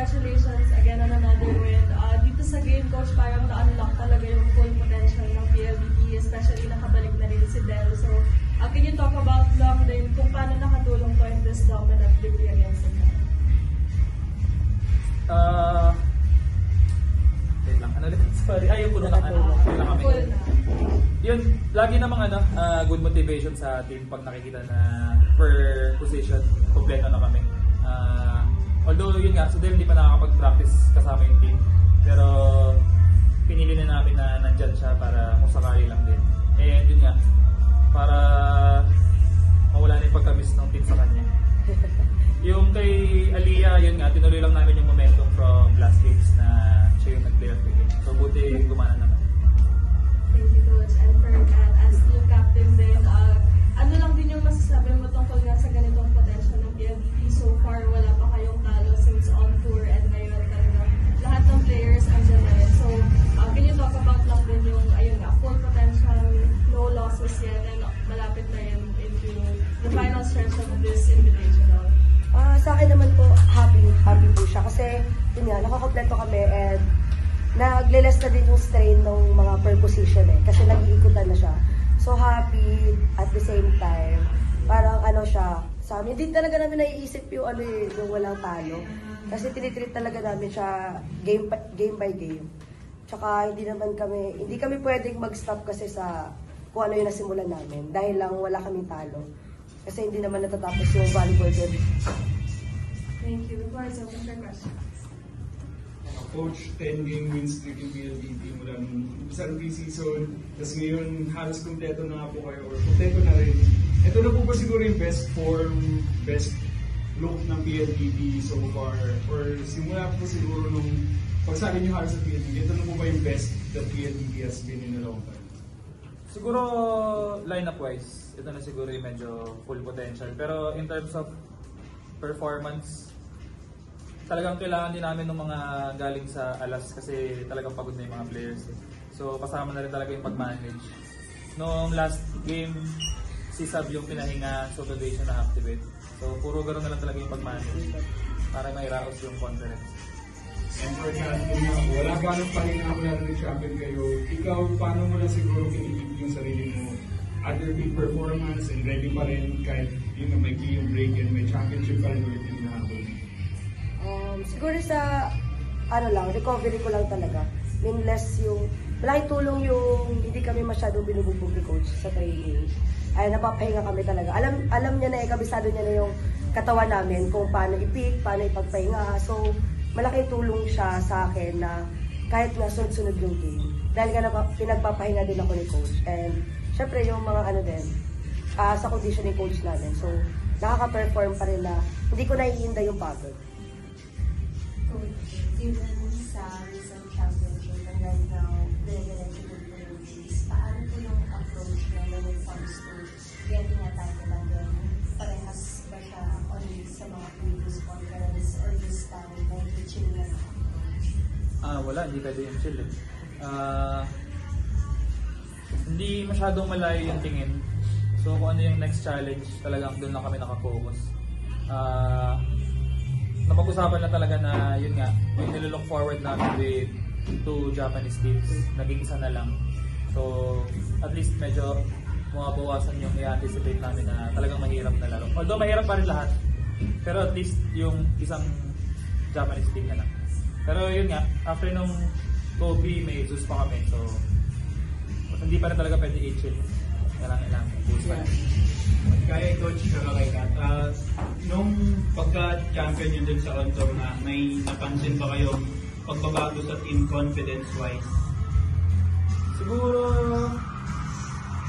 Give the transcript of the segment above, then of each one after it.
congratulations again on another win. Dito sa game, Coach, parang na-unlock talaga yung full potential ng PLDT, especially nakabalik na rin si Del. So, can you talk about lang din kung paano nakatulong to in this dominant victory against the Del? Wait lang, ano ulit? Sorry, yung puno na kami. Yun, lagi namang good motivation sa team pag nakikita na per position, kompleto na kami. Although yun nga, so hindi pa nakakapag-practice kasama yung team. Pero pinili na namin na nandyan siya para kung sakali lang din. And yun nga, para mawala na yung pagka-miss ng team sa kanya. Yung kay Aliyah, yun nga, tinuloy lang namin yung momentum from last games na siya yung nag-play of the game. So buti gumana naman. Thank you, Coach. And for that, as yung captain din, ano lang din yung masasabi mo tungkol nga sa ganitong potential ng PLDT? So far, wala pa kayong talo since on tour and ngayon talaga lahat ng players andyan na rin. So, can you talk about lang din yung, ayun nga, full potential, no losses yet, and malapit na rin into the final stretch of this invitational? Sa akin naman po, happy po siya kasi yun nga, nakakompleto kami and nagle-less na din yung strain ng mga per position kasi nag-iikutan na siya. So happy at the same time, parang siya, sa amin, hindi talaga namin naiisip yung yung walang talo. Kasi tinitreat talaga namin siya game by game. Tsaka hindi kami pwedeng mag-stop kasi sa kung ano yung nasimulan namin dahil lang wala kaming talo. Kasi hindi naman natatapos yung volleyball game. Thank you. Before I open for questions. Coach, 10-game win streak yung PLDT mula nung isang pre-season. Tapos ngayon, halos kompleto na nga po kayo or kompleto na rin. Ito na po ba siguro yung best form, best look ng PLDT so far? Or simula po siguro nung pagsali nyo halos sa PLDT, ito na po ba yung best that PLDT has been in a long time? Siguro lineup-wise, ito na siguro yung medyo full potential. Pero in terms of performance, talagang kailangan din namin ng mga galing sa alas kasi talagang pagod na yung mga players. So kasama na rin talaga yung pag-manage. Noong last game, si Sab yung pinahinga, so today siya na-activate. So puro gano'n na lang talaga yung pag-manage para mairaos yung conference. And for that, wala ba nang pahinga kung natin champion kayo? Ikaw, paano mo na siguro kinitip yung sarili mo at your peak performance and ready pa rin kahit yung may yung break and may championship pa rin ulit yung nahabol? Siguro sa recovery ko lang talaga. Less yung malaking tulong yung hindi kami masyadong binubugbog ni coach sa training. Ay napapahinga kami talaga. Alam niya na kabisado niya na yung katawan namin kung paano i-pick, paano ipagpahinga. So malaking tulong siya sa akin na kahit na sunod-sunod yung game. Dahil nga pinagpapahinga din ako ni coach. And syempre yung mga sa conditioning coach namin. So nakaka-perform pa rin na hindi ko naiinda yung pagod. Given sa recent championship and right now, diretso po po yung games, paano po yung approach na when it comes to getting a title again? Parehas ba siya only sa mga previous conference or this time may chill na Wala, hindi pwede yung chill hindi masyadong malayo yung tingin. So kung ano yung next challenge, talagang doon lang kami nakafocus. Napag-usapan na talaga na yun nga, yung nililook forward namin with 2 Japanese teams, naging isa na lang. So at least medyo mabawasan yung i-anticipate namin na talagang mahirap na laro. Although mahirap pa rin lahat, pero at least yung isang Japanese team na lang. Pero yun nga, after nung Kobe, may Zeus pa kami. So hindi pa rin talaga pwede i-chill. Kailangan boost pa rin. Kaya coach, kay Kat, nung pagka-champion yun dun sa on-tour na may napansin ba kayong pagbabago sa team confidence-wise? Siguro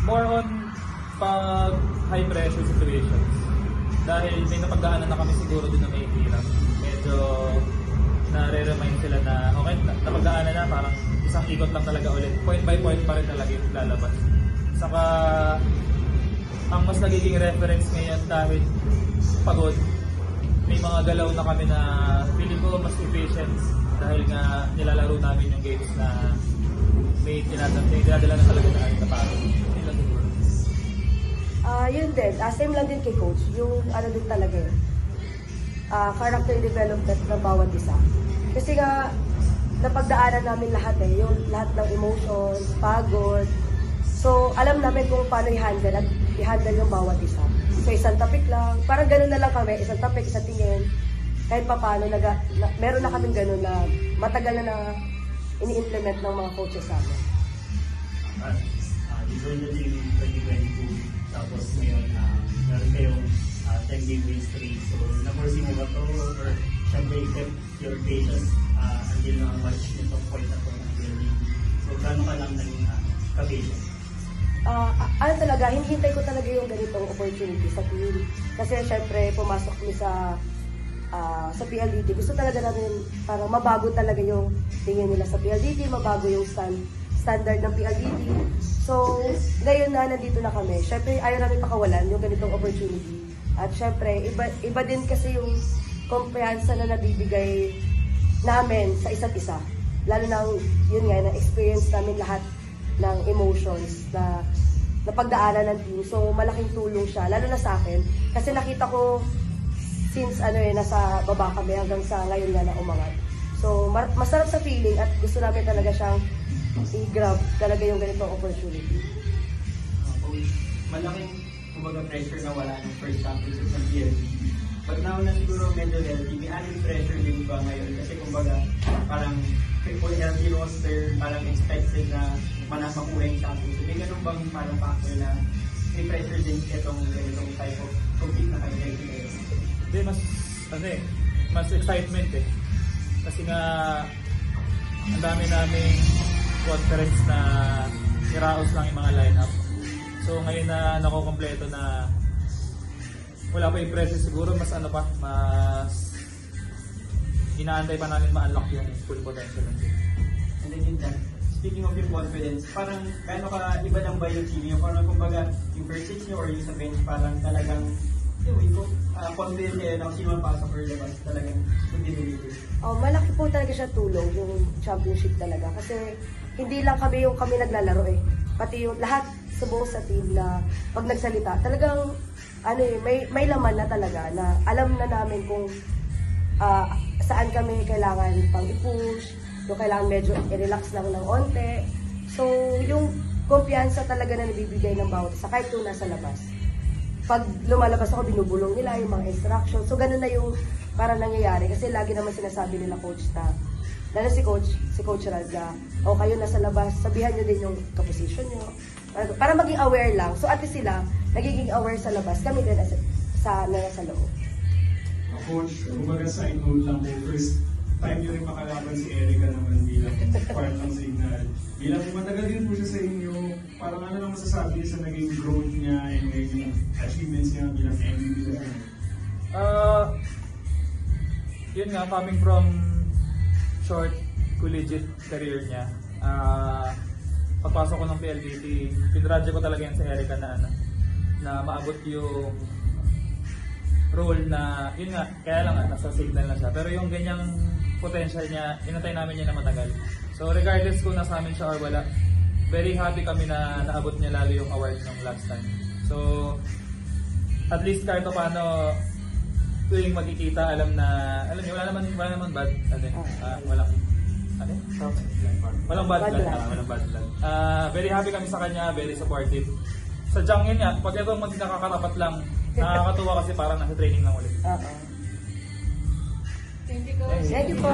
more on pag high pressure situations. Dahil may napagdaanan na kami siguro din na may hirap. Medyo nare-remind sila na okay, napagdaanan na parang isang ikot lang talaga ulit. Point by point pa rin talaga yung lalabas. Saka ang mas nagiging reference ngayon dahil pagod, may mga galaw na kami na feeling ko mas efficient dahil nga nilalaro namin yung games na may dinadala na talaga na sa pagod. Yun lang siguro. Yun din, same lang din kay coach, yung din talaga character development ng bawat isa. Kasi nga, napagdaanan namin lahat yung lahat ng emotions, pagod. So, alam namin kung paano i-handle at i-handle yung bawat isa. So, isang topic lang, parang gano'n na lang kami, isang topic, isang tingin. Kahit pa paano, meron na kaming gano'n na matagal na ini-implement ng mga coaches sa amin. You joined the team in 2022, tapos ngayon, meron kayong 10-game win streak. So, na-foresee mo ba ito? Or syempre, kept your patience until na-match nitong point na ito ng building. So, gano'n ka lang naging ka-patient? Ano talaga, hinihintay ko talaga yung ganitong opportunity sa team. Kasi syempre, pumasok kami sa PLDT. Gusto talaga namin parang mabago talaga yung tingin nila sa PLDT, mabago yung standard ng PLDT. So, ngayon na nandito na kami. Syempre, ayaw namin pakawalan yung ganitong opportunity. At syempre, iba din kasi yung kumpiyansa na nabibigay namin sa isa't isa. Lalo na, yun nga, na-experience namin lahat ng emotions na napagdaanan ng team. So, malaking tulong siya, lalo na sa akin. Kasi nakita ko, since nasa baba kami hanggang sa ngayon nga na umangat. So, masarap sa feeling at gusto namin talaga siyang i-grab talaga yung ganitong opportunity. Coach, malaking kumbaga pressure na wala ng first championship ng PLDT. But now na siguro medyo healthy, may added pressure din ba ngayon? Kasi kumbaga parang triple healthy roster, parang expected na makuha yung championship. May ganun bang parang factor na may pressure din itong type of compete na kayo? Hindi, mas excitement eh. Kasi nga, ang dami naming conference na niraos lang yung mga lineup. So ngayon na nakukompleto na wala pa yung pressure siguro, mas inaantay pa namin ma-unlock yung full potential ng team. And then yun lang, speaking of yung confidence, parang kano ka iba lang ba yung team nyo? Parang kumbaga yung first six nyo or yung sa bench parang talagang confident kayo na kung sino ang pasok or labas talagang mag-deliver. Malaki po talaga siya tulong yung championship talaga. Kasi hindi lang kami naglalaro eh. Pati yung lahat sa buong sa team na pag nagsalita, talagang may laman na talaga na alam na namin kung saan kami kailangan pang i-push, yung kailangan medyo i-relax lang ng onte. So, yung kumpiyansa talaga na nabibigay ng bawat isa, kahit yung nasa labas. Pag lumalabas ako, binubulong nila yung mga instructions. So, ganun na yung parang nangyayari. Kasi lagi naman sinasabi nila coach na, lalo si Coach Ralga, o kayo nasa labas, sabihan nyo din yung kaposisyon nyo. Para maging aware lang. So, at least sila, nagiging aware sa labas. Kami din sa loob. Coach, kumbaga side note lang po, first time nyo rin makalaban si Erica naman bilang part ng Signal. Bilang matagal din po siya sa inyo, parang ano lang masasabi niya sa naging growth niya and naging achievements niya bilang MVP na siya? Yun nga, coming from short collegiate career niya, pagpasok ko ng PLDT, pinradya ko talaga yan sa Erica na maabot yung role na, yun nga, kaya lang nasa Signal na siya. Pero yung ganyang potential niya, inantay namin niya na matagal. So regardless kung nasa amin siya or wala, very happy kami na naabot niya lalo yung award ng last time. So, at least kahit paano, tuwing magkikita, alam niyo, wala naman bad, walang bad blood. Very happy kami sa kanya, very supportive. Sadyang yun nga, pag ito nakakatapat lang, nakakatuwa kasi parang nasa training lang ulit. Thank you, Coach. Thank you po.